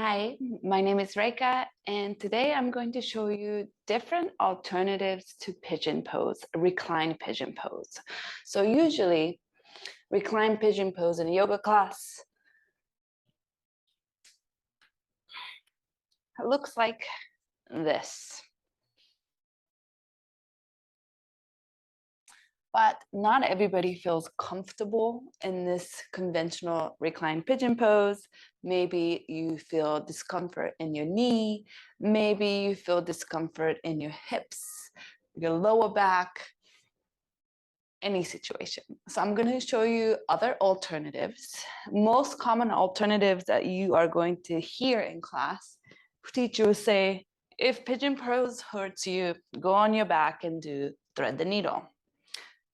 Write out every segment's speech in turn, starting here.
Hi, my name is Reika, and today I'm going to show you different alternatives to pigeon pose, reclined pigeon pose. So usually, reclined pigeon pose in a yoga class looks like this. But not everybody feels comfortable in this conventional reclined pigeon pose. Maybe you feel discomfort in your knee. Maybe you feel discomfort in your hips, your lower back, any situation. So I'm going to show you other alternatives. Most common alternatives that you are going to hear in class, teacher will say, if pigeon pose hurts you, go on your back and do thread the needle.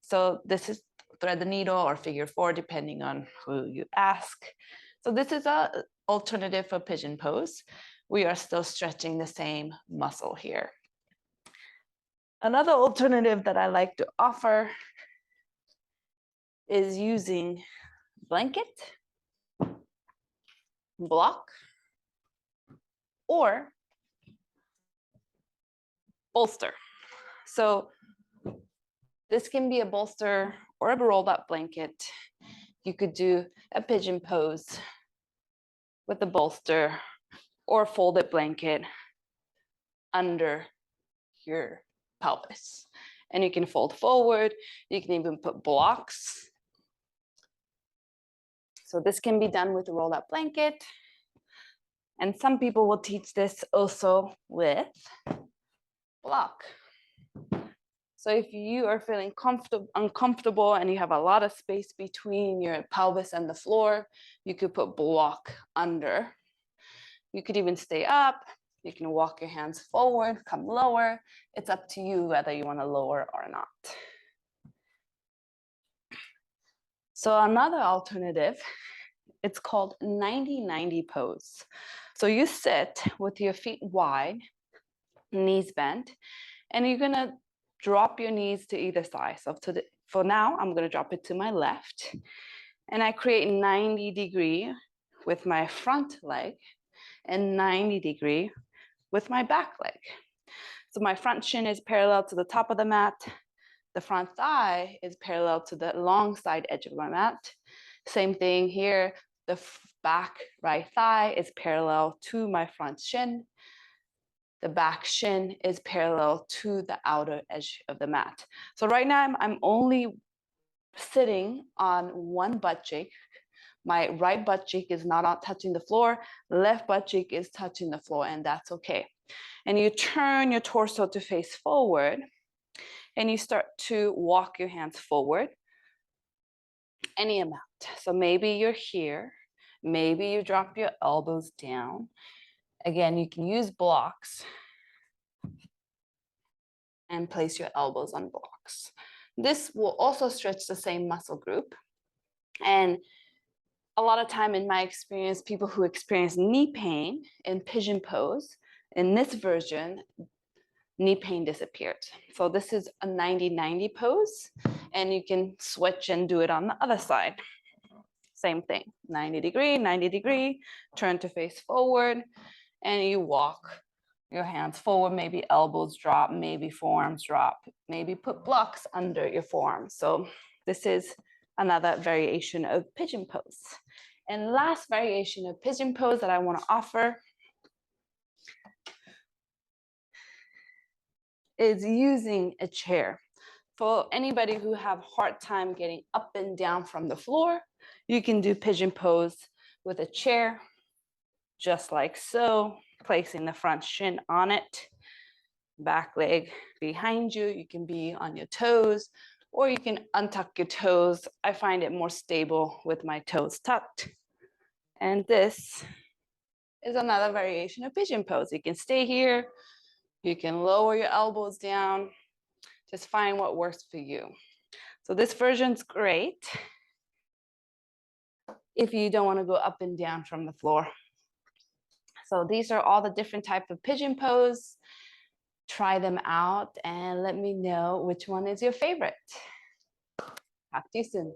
So this is thread the needle or figure 4, depending on who you ask. So this is an alternative for pigeon pose. We are still stretching the same muscle here. Another alternative that I like to offer is using blanket, block, or bolster. So this can be a bolster or a rolled up blanket. You could do a pigeon pose with a bolster or a folded blanket under your pelvis. And you can fold forward. You can even put blocks. So this can be done with a rolled up blanket. And some people will teach this also with block. So if you are feeling uncomfortable and you have a lot of space between your pelvis and the floor, you could put block under. You could even stay up. You can walk your hands forward, come lower. It's up to you whether you want to lower or not. So another alternative, it's called 90-90 pose. So you sit with your feet wide, knees bent, and you're gonna drop your knees to either side. So for now, I'm gonna drop it to my left, and I create 90-degree with my front leg and 90-degree with my back leg. So my front shin is parallel to the top of the mat. The front thigh is parallel to the long side edge of my mat. Same thing here. The back right thigh is parallel to my front shin. The back shin is parallel to the outer edge of the mat. So right now I'm only sitting on one butt cheek. My right butt cheek is not touching the floor. Left butt cheek is touching the floor, and that's okay. And you turn your torso to face forward, and you start to walk your hands forward any amount. So maybe you're here. Maybe you drop your elbows down. Again, you can use blocks and place your elbows on blocks. This will also stretch the same muscle group. And a lot of time in my experience, people who experience knee pain in pigeon pose, in this version, knee pain disappeared. So this is a 90-90 pose, and you can switch and do it on the other side. Same thing, 90-degree, 90-degree, turn to face forward, and you walk your hands forward, maybe elbows drop, maybe forearms drop, maybe put blocks under your forearms. So this is another variation of pigeon pose. And last variation of pigeon pose that I want to offer is using a chair. For anybody who have hard time getting up and down from the floor, you can do pigeon pose with a chair, just like so, placing the front shin on it, back leg behind you. You can be on your toes, or you can untuck your toes. I find it more stable with my toes tucked. And this is another variation of pigeon pose. You can stay here, you can lower your elbows down, just find what works for you. So this version's great if you don't want to go up and down from the floor. So these are all the different types of pigeon pose. Try them out and let me know which one is your favorite. Talk to you soon.